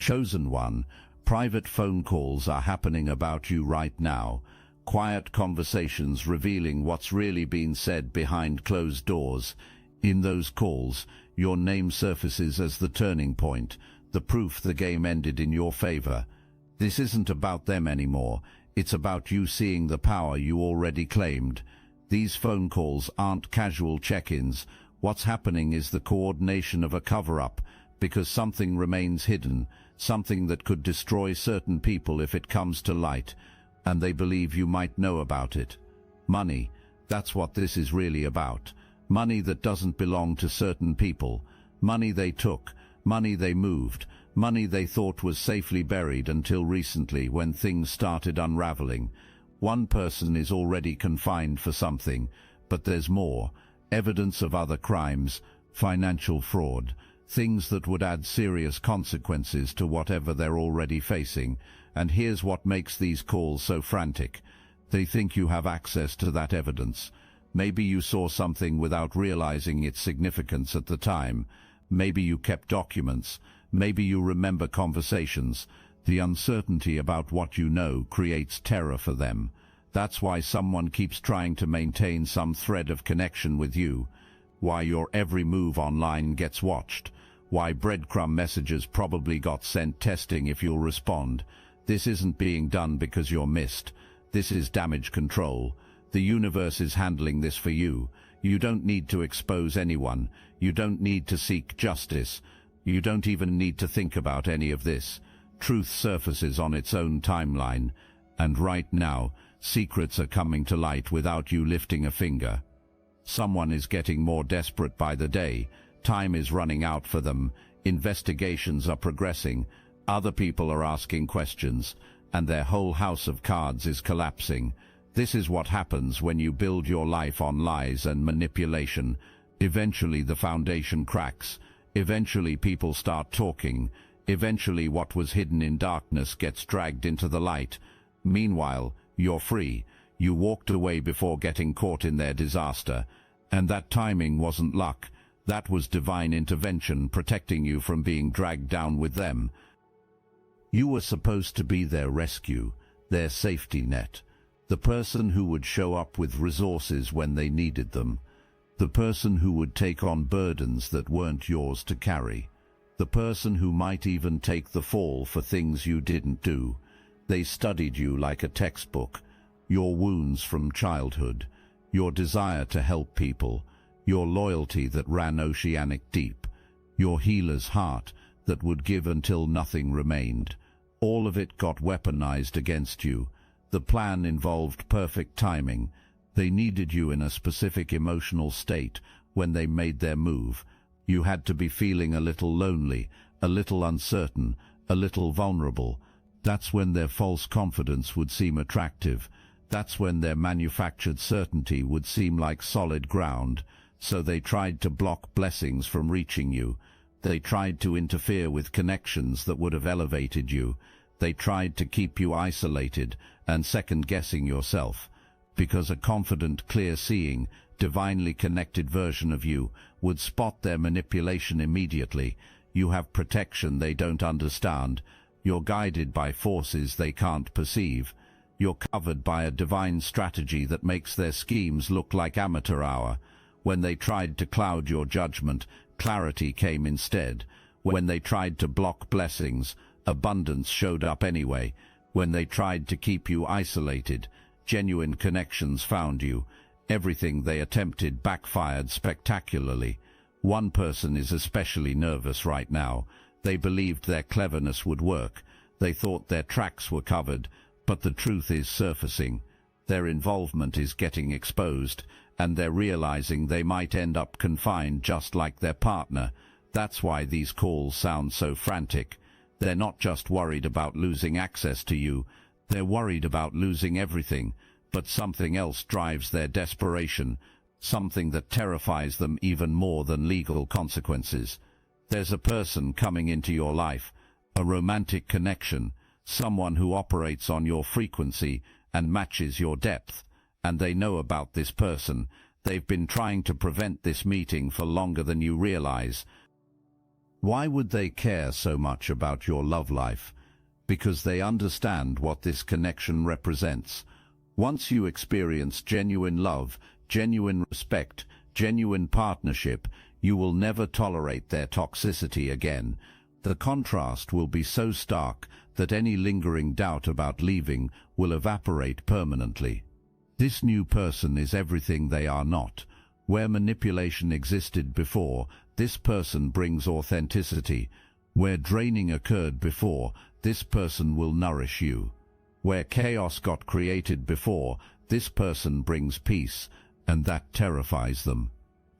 Chosen one, private phone calls are happening about you right now. Quiet conversations revealing what's really being said behind closed doors. In those calls, your name surfaces as the turning point, the proof the game ended in your favor. This isn't about them anymore. It's about you seeing the power you already claimed. These phone calls aren't casual check-ins. What's happening is the coordination of a cover-up, because something remains hidden, something that could destroy certain people if it comes to light, and they believe you might know about it. Money, that's what this is really about. Money that doesn't belong to certain people. Money they took, money they moved, money they thought was safely buried until recently when things started unraveling. One person is already confined for something, but there's more. Evidence of other crimes, financial fraud, things that would add serious consequences to whatever they're already facing. And here's what makes these calls so frantic. They think you have access to that evidence. Maybe you saw something without realizing its significance at the time. Maybe you kept documents. Maybe you remember conversations. The uncertainty about what you know creates terror for them. That's why someone keeps trying to maintain some thread of connection with you. Why your every move online gets watched. Why breadcrumb messages probably got sent testing if you'll respond. This isn't being done because you're missed. This is damage control. The universe is handling this for you. You don't need to expose anyone. You don't need to seek justice. You don't even need to think about any of this. Truth surfaces on its own timeline. And right now, secrets are coming to light without you lifting a finger. Someone is getting more desperate by the day. Time is running out for them. Investigations are progressing. Other people are asking questions, and their whole house of cards is collapsing. This is what happens when you build your life on lies and manipulation. Eventually the foundation cracks. Eventually people start talking. Eventually what was hidden in darkness gets dragged into the light. Meanwhile, you're free. You walked away before getting caught in their disaster. And that timing wasn't luck. That was divine intervention protecting you from being dragged down with them. You were supposed to be their rescue, their safety net. The person who would show up with resources when they needed them. The person who would take on burdens that weren't yours to carry. The person who might even take the fall for things you didn't do. They studied you like a textbook. Your wounds from childhood. Your desire to help people. Your loyalty that ran oceanic deep. Your healer's heart that would give until nothing remained. All of it got weaponized against you. The plan involved perfect timing. They needed you in a specific emotional state when they made their move. You had to be feeling a little lonely, a little uncertain, a little vulnerable. That's when their false confidence would seem attractive. That's when their manufactured certainty would seem like solid ground. So they tried to block blessings from reaching you. They tried to interfere with connections that would have elevated you. They tried to keep you isolated and second-guessing yourself, because a confident, clear-seeing, divinely connected version of you would spot their manipulation immediately. You have protection they don't understand. You're guided by forces they can't perceive. You're covered by a divine strategy that makes their schemes look like amateur hour. When they tried to cloud your judgment, clarity came instead. When they tried to block blessings, abundance showed up anyway. When they tried to keep you isolated, genuine connections found you. Everything they attempted backfired spectacularly. One person is especially nervous right now. They believed their cleverness would work. They thought their tracks were covered, but the truth is surfacing. Their involvement is getting exposed, and they're realizing they might end up confined just like their partner. That's why these calls sound so frantic. They're not just worried about losing access to you. They're worried about losing everything. But something else drives their desperation, something that terrifies them even more than legal consequences. There's a person coming into your life, a romantic connection, someone who operates on your frequency and matches your depth. And they know about this person. They've been trying to prevent this meeting for longer than you realize. Why would they care so much about your love life? Because they understand what this connection represents. Once you experience genuine love, genuine respect, genuine partnership, you will never tolerate their toxicity again. The contrast will be so stark that any lingering doubt about leaving will evaporate permanently. This new person is everything they are not. Where manipulation existed before, this person brings authenticity. Where draining occurred before, this person will nourish you. Where chaos got created before, this person brings peace, and that terrifies them.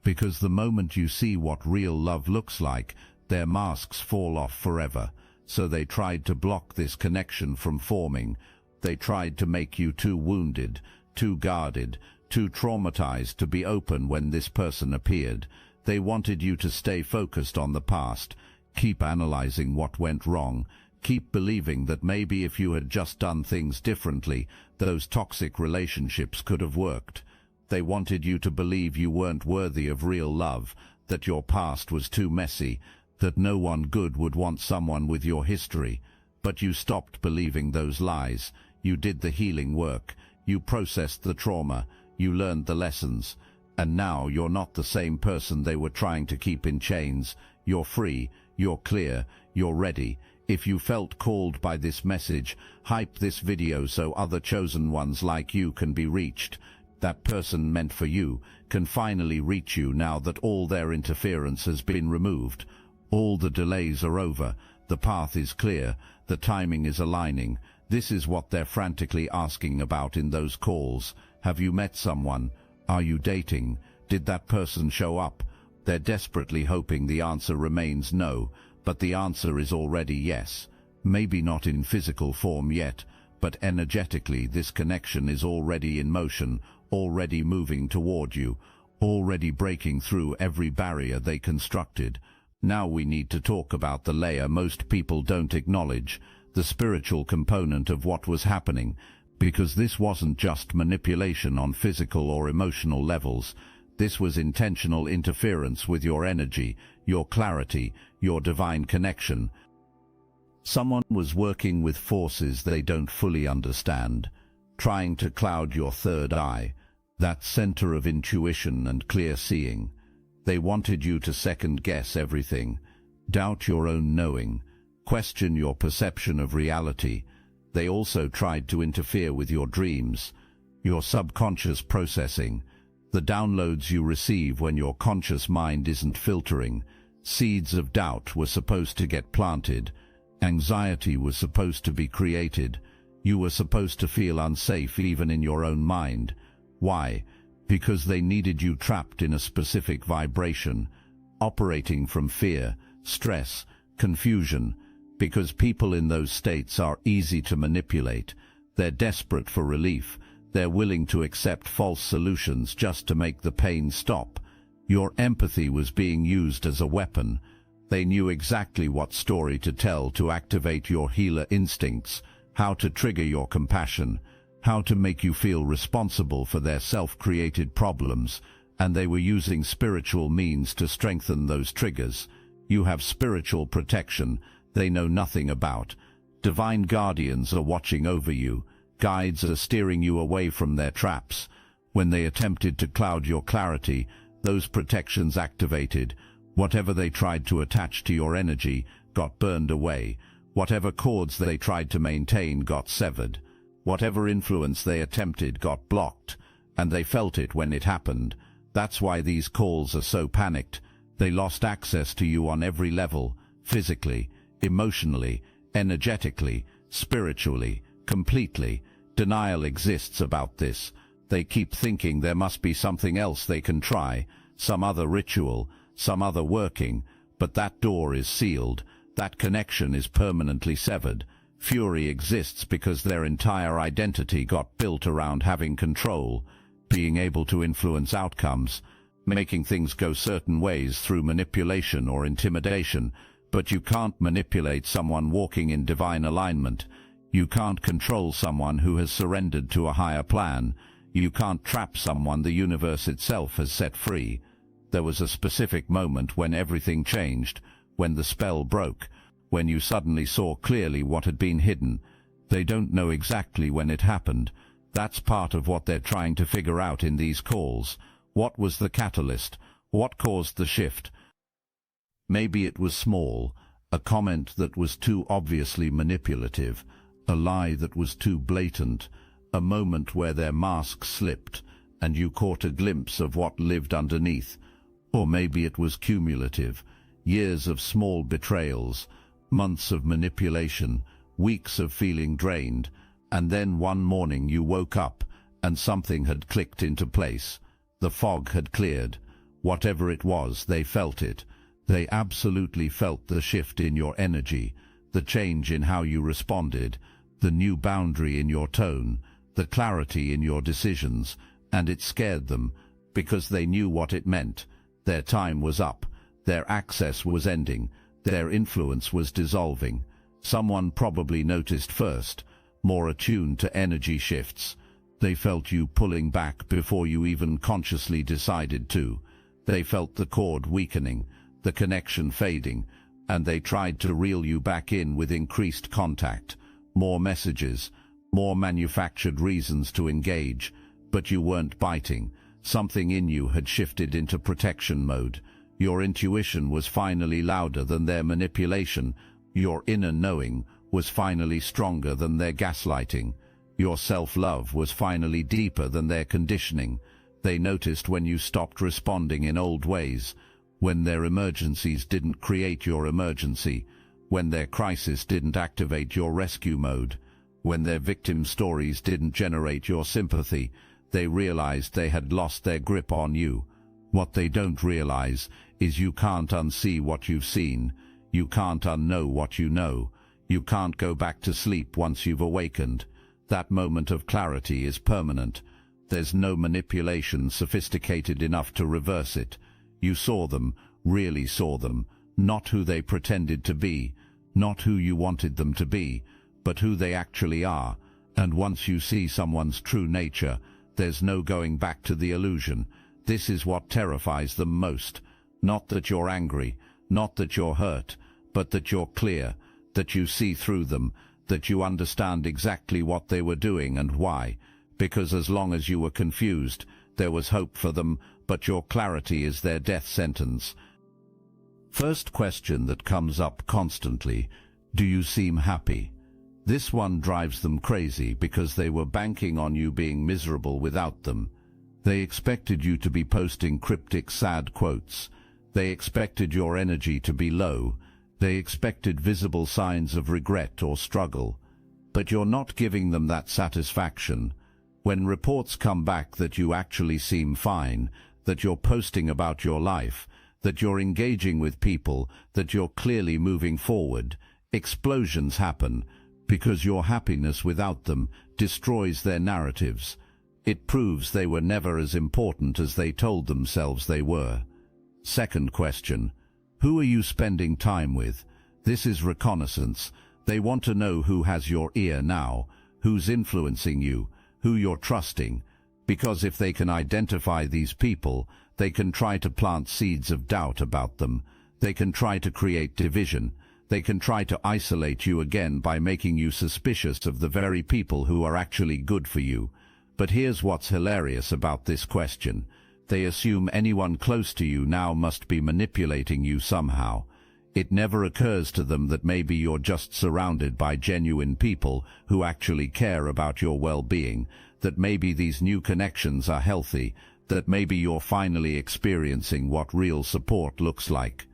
Because the moment you see what real love looks like, their masks fall off forever. So they tried to block this connection from forming. They tried to make you too wounded, too guarded, too traumatized to be open when this person appeared. They wanted you to stay focused on the past, keep analyzing what went wrong, keep believing that maybe if you had just done things differently, those toxic relationships could have worked. They wanted you to believe you weren't worthy of real love, that your past was too messy, that no one good would want someone with your history. But you stopped believing those lies. You did the healing work. You processed the trauma. You learned the lessons. And now you're not the same person they were trying to keep in chains. You're free. You're clear. You're ready. If you felt called by this message, hype this video so other chosen ones like you can be reached. That person meant for you can finally reach you now that all their interference has been removed. All the delays are over. The path is clear. The timing is aligning. This is what they're frantically asking about in those calls. Have you met someone? Are you dating? Did that person show up? They're desperately hoping the answer remains no, but the answer is already yes. Maybe not in physical form yet, but energetically this connection is already in motion, already moving toward you, already breaking through every barrier they constructed. Now we need to talk about the layer most people don't acknowledge, the spiritual component of what was happening, because this wasn't just manipulation on physical or emotional levels. This was intentional interference with your energy, your clarity, your divine connection. Someone was working with forces they don't fully understand, trying to cloud your third eye, that center of intuition and clear seeing. They wanted you to second-guess everything, doubt your own knowing, question your perception of reality. They also tried to interfere with your dreams, your subconscious processing, the downloads you receive when your conscious mind isn't filtering. Seeds of doubt were supposed to get planted. Anxiety was supposed to be created. You were supposed to feel unsafe even in your own mind. Why? Because they needed you trapped in a specific vibration, operating from fear, stress, confusion. Because people in those states are easy to manipulate. They're desperate for relief. They're willing to accept false solutions just to make the pain stop. Your empathy was being used as a weapon. They knew exactly what story to tell to activate your healer instincts, how to trigger your compassion, how to make you feel responsible for their self-created problems, and they were using spiritual means to strengthen those triggers. You have spiritual protection they know nothing about. Divine guardians are watching over you. Guides are steering you away from their traps. When they attempted to cloud your clarity, those protections activated. Whatever they tried to attach to your energy got burned away. Whatever cords they tried to maintain got severed. Whatever influence they attempted got blocked, and they felt it when it happened. That's why these calls are so panicked. They lost access to you on every level, physically, emotionally, energetically, spiritually, completely. Denial exists about this. They keep thinking there must be something else they can try, some other ritual, some other working, but that door is sealed. That connection is permanently severed. Fury exists because their entire identity got built around having control, being able to influence outcomes, making things go certain ways through manipulation or intimidation. But you can't manipulate someone walking in divine alignment. You can't control someone who has surrendered to a higher plan. You can't trap someone the universe itself has set free. There was a specific moment when everything changed, when the spell broke, when you suddenly saw clearly what had been hidden. They don't know exactly when it happened. That's part of what they're trying to figure out in these calls. What was the catalyst? What caused the shift? Maybe it was small, a comment that was too obviously manipulative, a lie that was too blatant, a moment where their mask slipped and you caught a glimpse of what lived underneath. Or maybe it was cumulative, years of small betrayals, months of manipulation, weeks of feeling drained, and then one morning you woke up and something had clicked into place. The fog had cleared. Whatever it was, they felt it. They absolutely felt the shift in your energy, the change in how you responded, the new boundary in your tone, the clarity in your decisions, and it scared them, because they knew what it meant. Their time was up, their access was ending, their influence was dissolving. Someone probably noticed first, more attuned to energy shifts. They felt you pulling back before you even consciously decided to. They felt the cord weakening, the connection fading, and they tried to reel you back in with increased contact, more messages, more manufactured reasons to engage, but you weren't biting. Something in you had shifted into protection mode. Your intuition was finally louder than their manipulation. Your inner knowing was finally stronger than their gaslighting. Your self-love was finally deeper than their conditioning. They noticed when you stopped responding in old ways, when their emergencies didn't create your emergency, when their crisis didn't activate your rescue mode, when their victim stories didn't generate your sympathy. They realized they had lost their grip on you. What they don't realize is you can't unsee what you've seen. You can't unknow what you know. You can't go back to sleep once you've awakened. That moment of clarity is permanent. There's no manipulation sophisticated enough to reverse it. You saw them, really saw them, not who they pretended to be, not who you wanted them to be, but who they actually are. And once you see someone's true nature, there's no going back to the illusion. This is what terrifies them most. Not that you're angry, not that you're hurt, but that you're clear, that you see through them, that you understand exactly what they were doing and why. Because as long as you were confused, there was hope for them, but your clarity is their death sentence. First question that comes up constantly: do you seem happy? This one drives them crazy because they were banking on you being miserable without them. They expected you to be posting cryptic sad quotes. They expected your energy to be low. They expected visible signs of regret or struggle. But you're not giving them that satisfaction. When reports come back that you actually seem fine, that you're posting about your life, that you're engaging with people, that you're clearly moving forward, explosions happen, because your happiness without them destroys their narratives. It proves they were never as important as they told themselves they were. Second question: who are you spending time with? This is reconnaissance. They want to know who has your ear now, who's influencing you, who you're trusting, because if they can identify these people, they can try to plant seeds of doubt about them. They can try to create division. They can try to isolate you again by making you suspicious of the very people who are actually good for you. But here's what's hilarious about this question. They assume anyone close to you now must be manipulating you somehow. It never occurs to them that maybe you're just surrounded by genuine people who actually care about your well-being, that maybe these new connections are healthy, that maybe you're finally experiencing what real support looks like.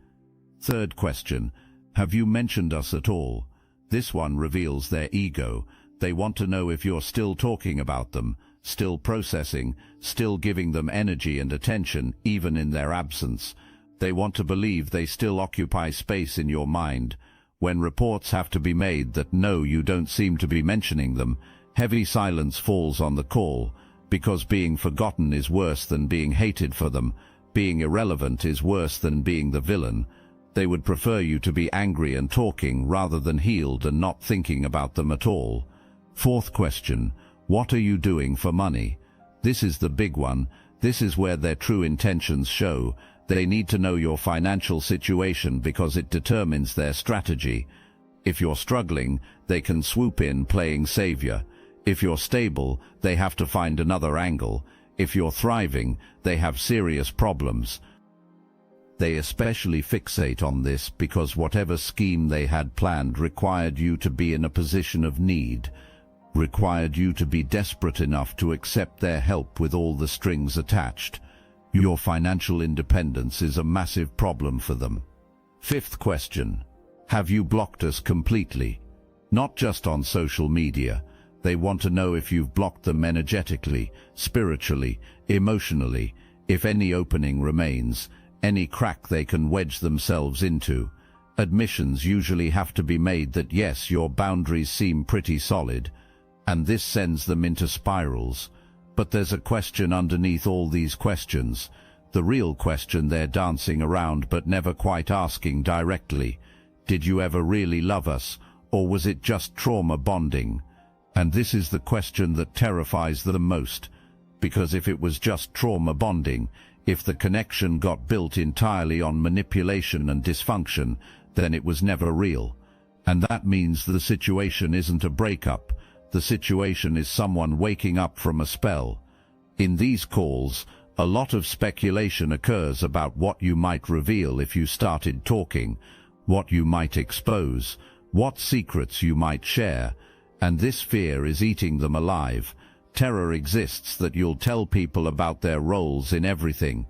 Third question: have you mentioned us at all? This one reveals their ego. They want to know if you're still talking about them, still processing, still giving them energy and attention, even in their absence. They want to believe they still occupy space in your mind. When reports have to be made that no, you don't seem to be mentioning them, heavy silence falls on the call, because being forgotten is worse than being hated for them. Being irrelevant is worse than being the villain. They would prefer you to be angry and talking rather than healed and not thinking about them at all. Fourth question: what are you doing for money? This is the big one. This is where their true intentions show. They need to know your financial situation because it determines their strategy. If you're struggling, they can swoop in playing savior. If you're stable, they have to find another angle. If you're thriving, they have serious problems. They especially fixate on this because whatever scheme they had planned required you to be in a position of need, required you to be desperate enough to accept their help with all the strings attached. Your financial independence is a massive problem for them. Fifth question. Have you blocked us completely? Not just on social media. They want to know if you've blocked them energetically, spiritually, emotionally, if any opening remains, any crack they can wedge themselves into. Admissions usually have to be made that yes, your boundaries seem pretty solid, and this sends them into spirals. But there's a question underneath all these questions, the real question they're dancing around but never quite asking directly. Did you ever really love us, or was it just trauma bonding? And this is the question that terrifies them most, because if it was just trauma bonding, if the connection got built entirely on manipulation and dysfunction, then it was never real. And that means the situation isn't a breakup. The situation is someone waking up from a spell. In these calls, a lot of speculation occurs about what you might reveal if you started talking, what you might expose, what secrets you might share, and this fear is eating them alive. Terror exists that you'll tell people about their roles in everything,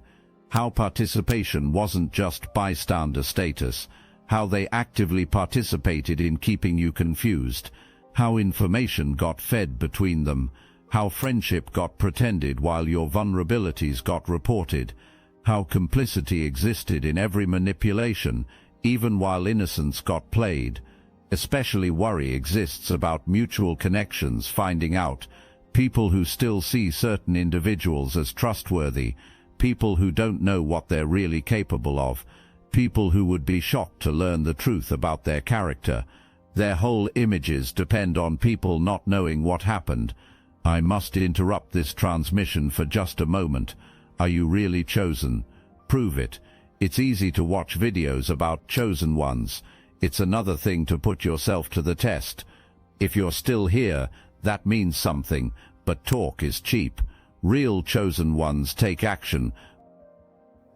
how participation wasn't just bystander status, how they actively participated in keeping you confused, how information got fed between them, how friendship got pretended while your vulnerabilities got reported, how complicity existed in every manipulation, even while innocence got played. Especially worry exists about mutual connections finding out, people who still see certain individuals as trustworthy, people who don't know what they're really capable of, people who would be shocked to learn the truth about their character. Their whole images depend on people not knowing what happened. I must interrupt this transmission for just a moment. Are you really chosen? Prove it. It's easy to watch videos about chosen ones. It's another thing to put yourself to the test. If you're still here, that means something, but talk is cheap. Real chosen ones take action.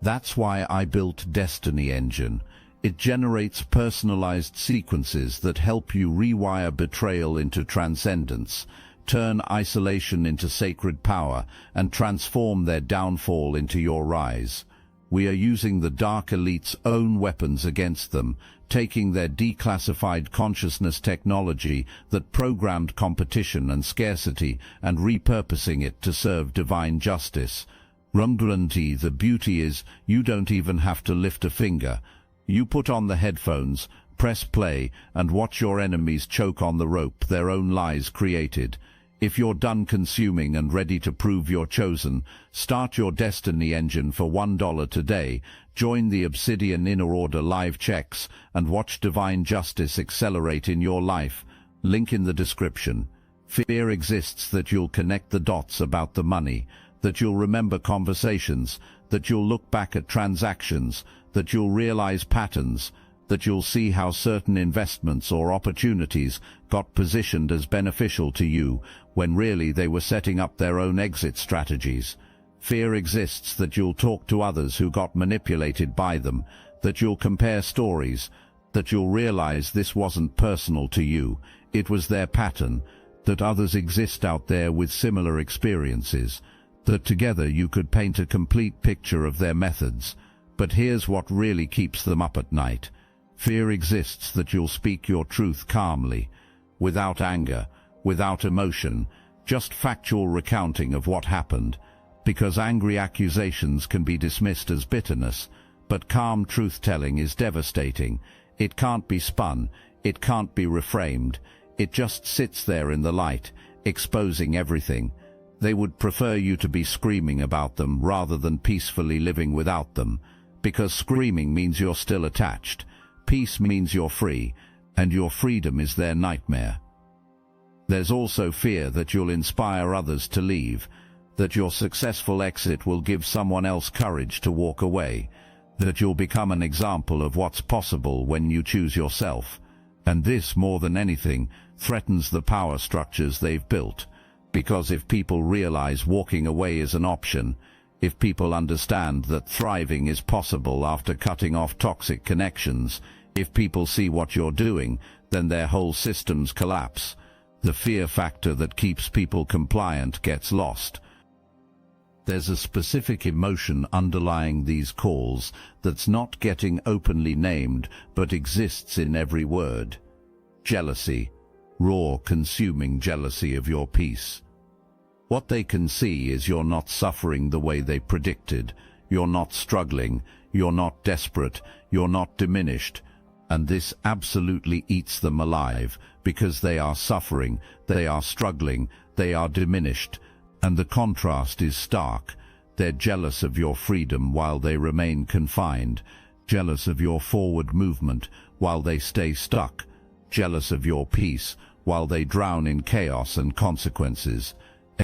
That's why I built Destiny Engine. It generates personalized sequences that help you rewire betrayal into transcendence, turn isolation into sacred power, and transform their downfall into your rise. We are using the Dark Elite's own weapons against them, taking their declassified consciousness technology that programmed competition and scarcity and repurposing it to serve divine justice. Rumglanti, the beauty is, you don't even have to lift a finger. You put on the headphones, press play, and watch your enemies choke on the rope their own lies created. If you're done consuming and ready to prove you're chosen, start your Destiny Engine for $1 today, join the Obsidian Inner Order live checks, and watch divine justice accelerate in your life. Link in the description. Fear exists that you'll connect the dots about the money, that you'll remember conversations, that you'll look back at transactions, that you'll realize patterns, that you'll see how certain investments or opportunities got positioned as beneficial to you when really they were setting up their own exit strategies. Fear exists that you'll talk to others who got manipulated by them, that you'll compare stories, that you'll realize this wasn't personal to you, it was their pattern, that others exist out there with similar experiences, that together you could paint a complete picture of their methods. But here's what really keeps them up at night. Fear exists that you'll speak your truth calmly, without anger, without emotion, just factual recounting of what happened, because angry accusations can be dismissed as bitterness, but calm truth-telling is devastating. It can't be spun, it can't be reframed, it just sits there in the light, exposing everything. They would prefer you to be screaming about them rather than peacefully living without them, because screaming means you're still attached. Peace means you're free, and your freedom is their nightmare. There's also fear that you'll inspire others to leave, that your successful exit will give someone else courage to walk away, that you'll become an example of what's possible when you choose yourself. And this, more than anything, threatens the power structures they've built. Because if people realize walking away is an option, if people understand that thriving is possible after cutting off toxic connections, if people see what you're doing, then their whole systems collapse. The fear factor that keeps people compliant gets lost. There's a specific emotion underlying these calls that's not getting openly named but exists in every word. Jealousy. Raw, consuming jealousy of your peace. What they can see is you're not suffering the way they predicted. You're not struggling. You're not desperate. You're not diminished. And this absolutely eats them alive, because they are suffering, they are struggling, they are diminished. And the contrast is stark. They're jealous of your freedom while they remain confined, jealous of your forward movement while they stay stuck, jealous of your peace while they drown in chaos and consequences.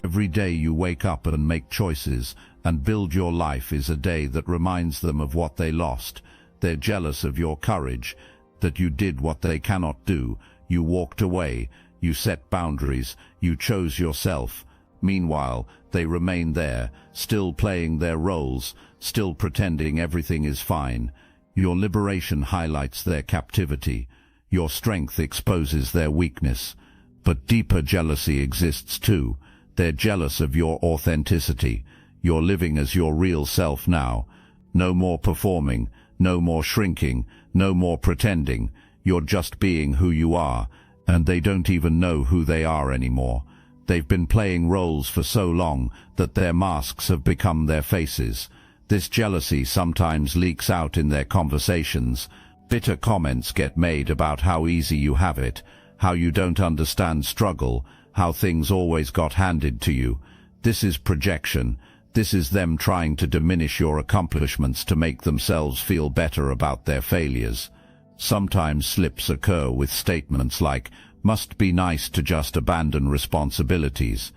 Every day you wake up and make choices and build your life is a day that reminds them of what they lost. They're jealous of your courage, that you did what they cannot do. You walked away, you set boundaries, you chose yourself. Meanwhile, they remain there, still playing their roles, still pretending everything is fine. Your liberation highlights their captivity. Your strength exposes their weakness. But deeper jealousy exists too. They're jealous of your authenticity. You're living as your real self now. No more performing, no more shrinking, no more pretending. You're just being who you are, and they don't even know who they are anymore. They've been playing roles for so long that their masks have become their faces. This jealousy sometimes leaks out in their conversations. Bitter comments get made about how easy you have it, how you don't understand struggle, how things always got handed to you. This is projection. This is them trying to diminish your accomplishments to make themselves feel better about their failures. Sometimes slips occur with statements like, "Must be nice to just abandon responsibilities,"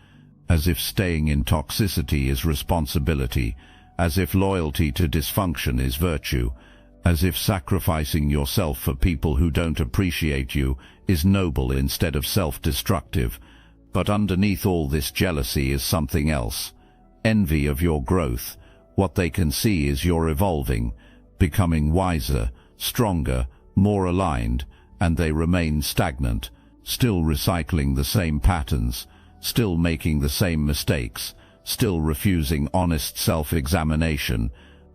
as if staying in toxicity is responsibility, as if loyalty to dysfunction is virtue, as if sacrificing yourself for people who don't appreciate you is noble instead of self-destructive. But underneath all this jealousy is something else. Envy of your growth. What they can see is you're evolving, becoming wiser, stronger, more aligned, and they remain stagnant, still recycling the same patterns, still making the same mistakes, still refusing honest self-examination.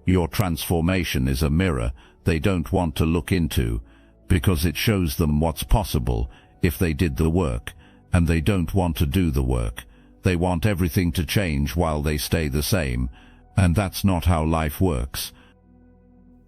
Your transformation is a mirror they don't want to look into, because it shows them what's possible if they did the work, and they don't want to do the work. They want everything to change while they stay the same, and that's not how life works.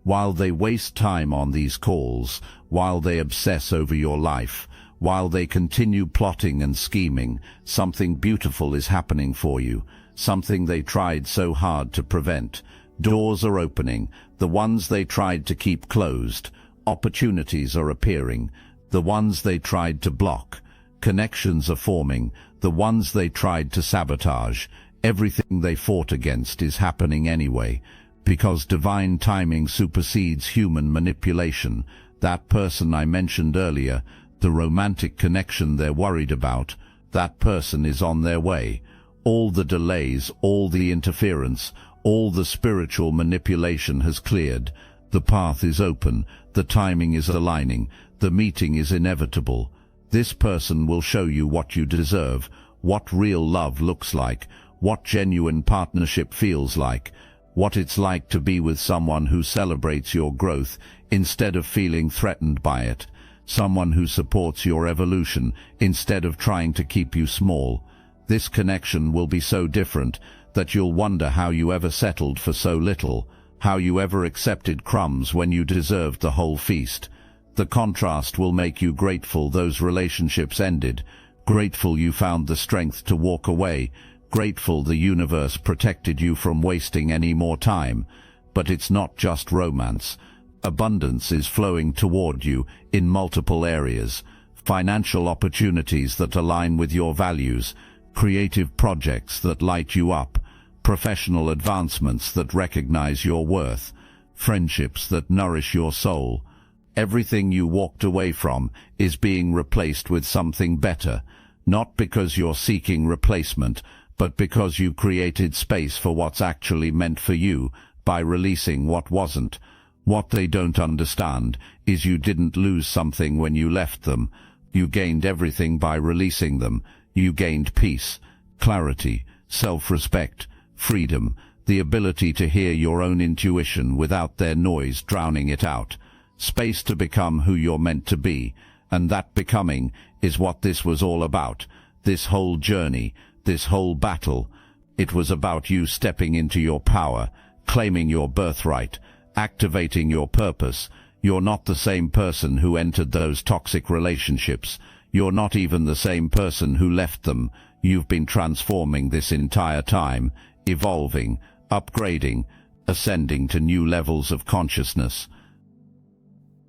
While they waste time on these calls, while they obsess over your life, while they continue plotting and scheming, something beautiful is happening for you, something they tried so hard to prevent. Doors are opening, the ones they tried to keep closed. Opportunities are appearing, the ones they tried to block. Connections are forming, the ones they tried to sabotage. Everything they fought against is happening anyway, because divine timing supersedes human manipulation. That person I mentioned earlier, the romantic connection they're worried about, that person is on their way. All the delays, all the interference, all the spiritual manipulation has cleared. The path is open, the timing is aligning, the meeting is inevitable. This person will show you what you deserve, what real love looks like, what genuine partnership feels like, what it's like to be with someone who celebrates your growth instead of feeling threatened by it, someone who supports your evolution instead of trying to keep you small. This connection will be so different that you'll wonder how you ever settled for so little, how you ever accepted crumbs when you deserved the whole feast. The contrast will make you grateful those relationships ended, grateful you found the strength to walk away, grateful the universe protected you from wasting any more time. But it's not just romance. Abundance is flowing toward you in multiple areas. Financial opportunities that align with your values, creative projects that light you up, professional advancements that recognize your worth, friendships that nourish your soul. Everything you walked away from is being replaced with something better, not because you're seeking replacement, but because you created space for what's actually meant for you by releasing what wasn't. What they don't understand is you didn't lose something when you left them. You gained everything by releasing them. You gained peace, clarity, self-respect, freedom, the ability to hear your own intuition without their noise drowning it out. Space to become who you're meant to be, and that becoming is what this was all about. This whole journey, this whole battle, it was about you stepping into your power, claiming your birthright, activating your purpose. You're not the same person who entered those toxic relationships. You're not even the same person who left them. You've been transforming this entire time, evolving, upgrading, ascending to new levels of consciousness.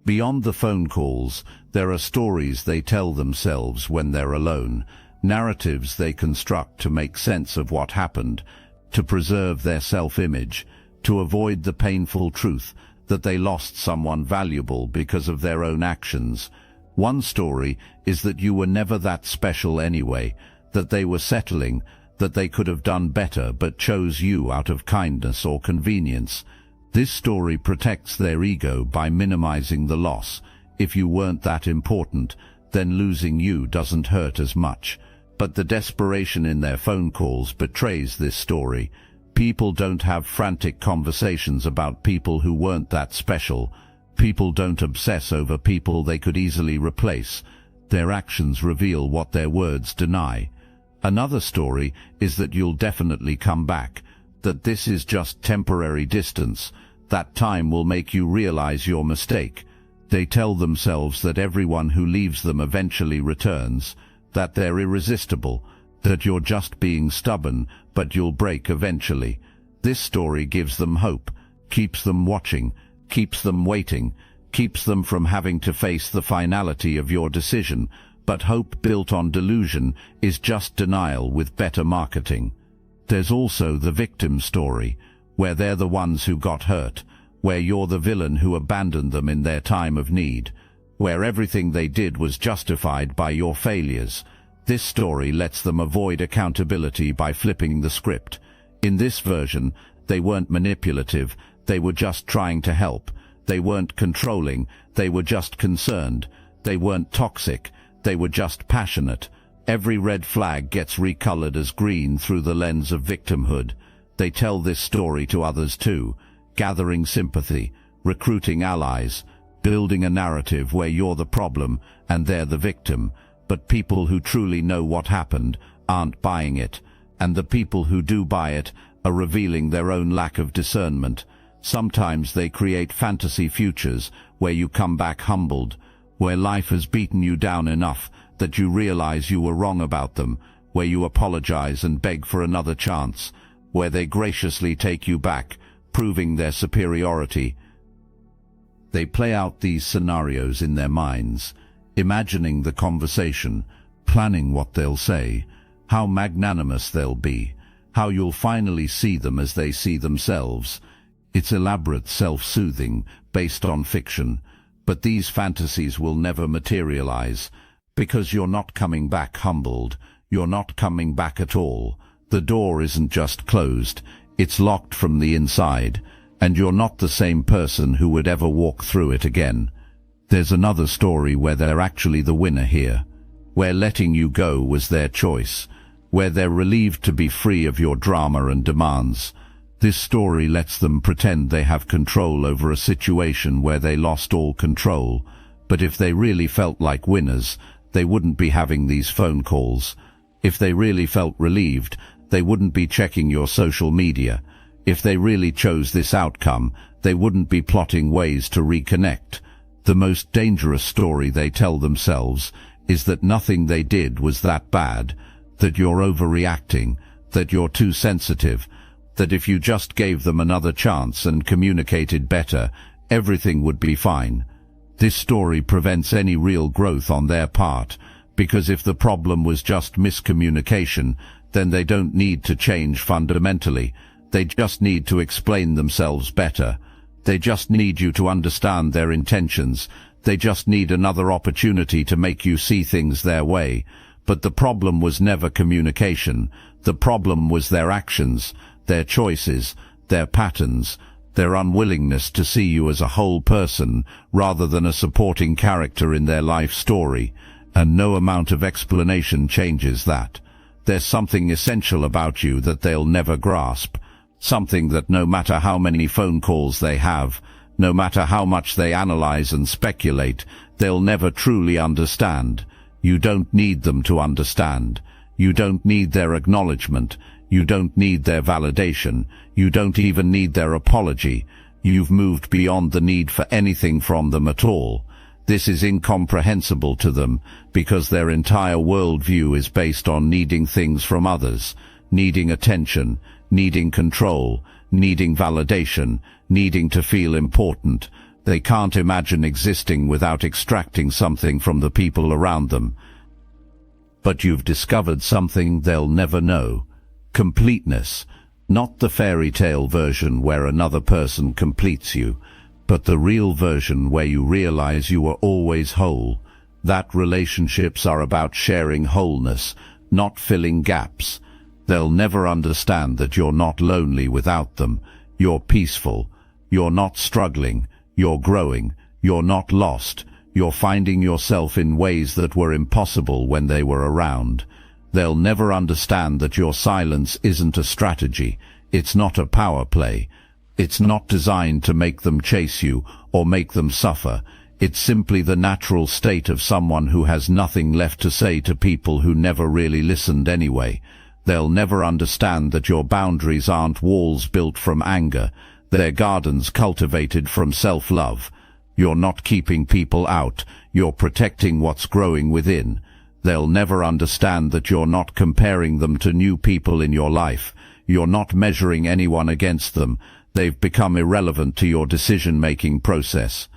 Beyond the phone calls, there are stories they tell themselves when they're alone, narratives they construct to make sense of what happened, to preserve their self-image, to avoid the painful truth that they lost someone valuable because of their own actions. One story is that you were never that special anyway, that they were settling, that they could have done better but chose you out of kindness or convenience. This story protects their ego by minimizing the loss. If you weren't that important, then losing you doesn't hurt as much. But the desperation in their phone calls betrays this story. People don't have frantic conversations about people who weren't that special. People don't obsess over people they could easily replace. Their actions reveal what their words deny. Another story is that you'll definitely come back, that this is just temporary distance, that time will make you realize your mistake. They tell themselves that everyone who leaves them eventually returns, that they're irresistible, that you're just being stubborn, but you'll break eventually. This story gives them hope, keeps them watching, keeps them waiting, keeps them from having to face the finality of your decision. But hope built on delusion is just denial with better marketing. There's also the victim story, where they're the ones who got hurt, where you're the villain who abandoned them in their time of need, where everything they did was justified by your failures. This story lets them avoid accountability by flipping the script. In this version, they weren't manipulative, they were just trying to help. They weren't controlling, they were just concerned. They weren't toxic, they were just passionate. Every red flag gets recolored as green through the lens of victimhood. They tell this story to others too, gathering sympathy, recruiting allies, building a narrative where you're the problem and they're the victim. But people who truly know what happened aren't buying it, and the people who do buy it are revealing their own lack of discernment. Sometimes they create fantasy futures where you come back humbled, where life has beaten you down enough that you realize you were wrong about them, where you apologize and beg for another chance, where they graciously take you back, proving their superiority. They play out these scenarios in their minds, imagining the conversation, planning what they'll say, how magnanimous they'll be, how you'll finally see them as they see themselves. It's elaborate self-soothing, based on fiction. But these fantasies will never materialize, because you're not coming back humbled, you're not coming back at all. The door isn't just closed, it's locked from the inside, and you're not the same person who would ever walk through it again. There's another story where they're actually the winner here, where letting you go was their choice, where they're relieved to be free of your drama and demands. This story lets them pretend they have control over a situation where they lost all control. But if they really felt like winners, they wouldn't be having these phone calls. If they really felt relieved, they wouldn't be checking your social media. If they really chose this outcome, they wouldn't be plotting ways to reconnect. The most dangerous story they tell themselves is that nothing they did was that bad, that you're overreacting, that you're too sensitive, that if you just gave them another chance and communicated better, everything would be fine. This story prevents any real growth on their part, because if the problem was just miscommunication, then they don't need to change fundamentally. They just need to explain themselves better. They just need you to understand their intentions. They just need another opportunity to make you see things their way. But the problem was never communication. The problem was their actions, their choices, their patterns, their unwillingness to see you as a whole person rather than a supporting character in their life story. And no amount of explanation changes that. There's something essential about you that they'll never grasp. Something that no matter how many phone calls they have, no matter how much they analyze and speculate, they'll never truly understand. You don't need them to understand. You don't need their acknowledgement. You don't need their validation. You don't even need their apology. You've moved beyond the need for anything from them at all. This is incomprehensible to them because their entire worldview is based on needing things from others, needing attention, needing control, needing validation, needing to feel important. They can't imagine existing without extracting something from the people around them. But you've discovered something they'll never know. Completeness. Not the fairy tale version where another person completes you, but the real version where you realize you are always whole. That relationships are about sharing wholeness, not filling gaps. They'll never understand that you're not lonely without them. You're peaceful. You're not struggling. You're growing. You're not lost. You're finding yourself in ways that were impossible when they were around. They'll never understand that your silence isn't a strategy. It's not a power play. It's not designed to make them chase you or make them suffer. It's simply the natural state of someone who has nothing left to say to people who never really listened anyway. They'll never understand that your boundaries aren't walls built from anger. They're gardens cultivated from self-love. You're not keeping people out. You're protecting what's growing within. They'll never understand that you're not comparing them to new people in your life. You're not measuring anyone against them. They've become irrelevant to your decision-making process.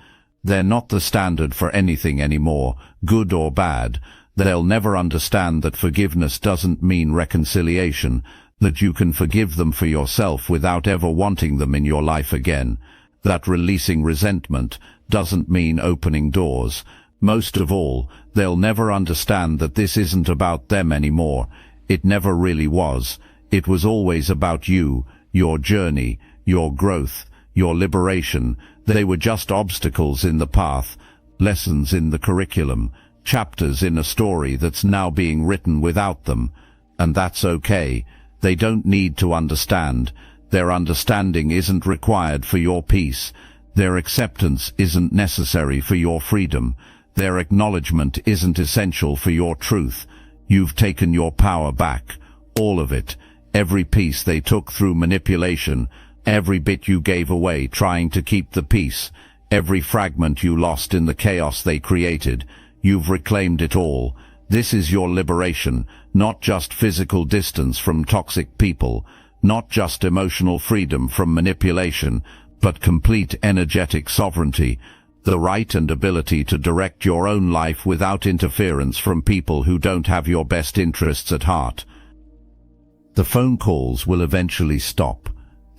They're not the standard for anything anymore, good or bad. They'll never understand that forgiveness doesn't mean reconciliation, that you can forgive them for yourself without ever wanting them in your life again, that releasing resentment doesn't mean opening doors. Most of all, they'll never understand that this isn't about them anymore. It never really was. It was always about you, your journey, your growth, your liberation. They were just obstacles in the path, lessons in the curriculum, chapters in a story that's now being written without them. And that's okay. They don't need to understand. Their understanding isn't required for your peace. Their acceptance isn't necessary for your freedom. Their acknowledgement isn't essential for your truth. You've taken your power back. All of it. Every piece they took through manipulation. Every bit you gave away trying to keep the peace. Every fragment you lost in the chaos they created. You've reclaimed it all. This is your liberation, not just physical distance from toxic people, not just emotional freedom from manipulation, but complete energetic sovereignty, the right and ability to direct your own life without interference from people who don't have your best interests at heart. The phone calls will eventually stop.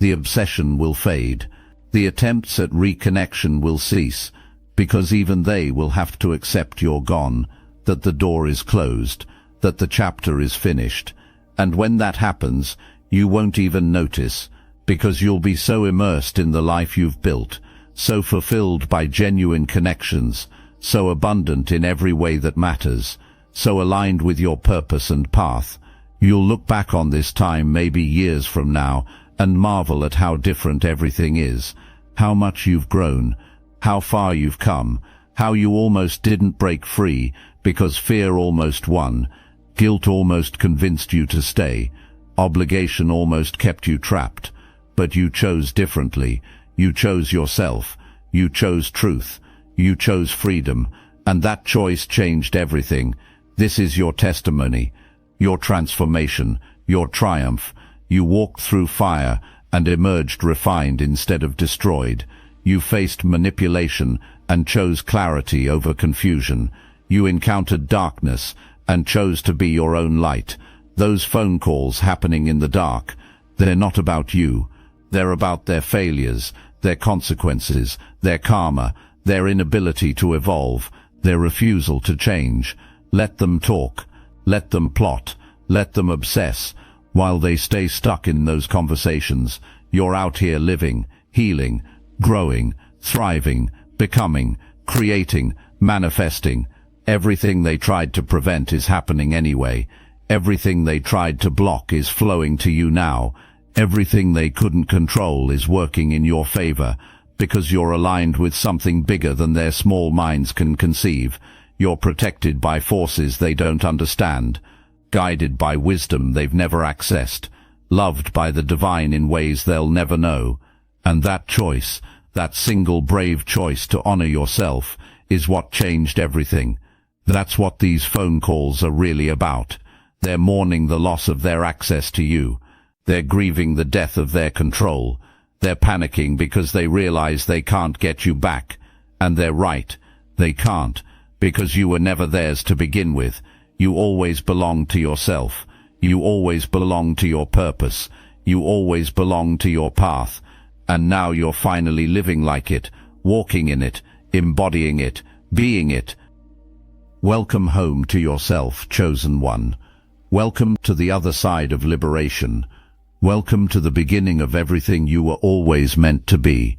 The obsession will fade. The attempts at reconnection will cease, because even they will have to accept you're gone, that the door is closed, that the chapter is finished. And when that happens, you won't even notice, because you'll be so immersed in the life you've built, so fulfilled by genuine connections, so abundant in every way that matters, so aligned with your purpose and path. You'll look back on this time maybe years from now and marvel at how different everything is, how much you've grown, how far you've come, how you almost didn't break free because fear almost won, guilt almost convinced you to stay, obligation almost kept you trapped. But you chose differently. You chose yourself. You chose truth. You chose freedom. And that choice changed everything. This is your testimony, your transformation, your triumph. You walked through fire and emerged refined instead of destroyed. You faced manipulation and chose clarity over confusion. You encountered darkness and chose to be your own light. Those phone calls happening in the dark, they're not about you. They're about their failures, their consequences, their karma, their inability to evolve, their refusal to change. Let them talk, let them plot, let them obsess. While they stay stuck in those conversations, you're out here living, healing, growing, thriving, becoming, creating, manifesting. Everything they tried to prevent is happening anyway. Everything they tried to block is flowing to you now. Everything they couldn't control is working in your favor, because you're aligned with something bigger than their small minds can conceive. You're protected by forces they don't understand, guided by wisdom they've never accessed, loved by the divine in ways they'll never know. And that choice, that single brave choice to honor yourself, is what changed everything. That's what these phone calls are really about. They're mourning the loss of their access to you. They're grieving the death of their control. They're panicking because they realize they can't get you back. And they're right. They can't, because you were never theirs to begin with. You always belonged to yourself. You always belonged to your purpose. You always belonged to your path. And now you're finally living like it, walking in it, embodying it, being it. Welcome home to yourself, chosen one. Welcome to the other side of liberation. Welcome to the beginning of everything you were always meant to be.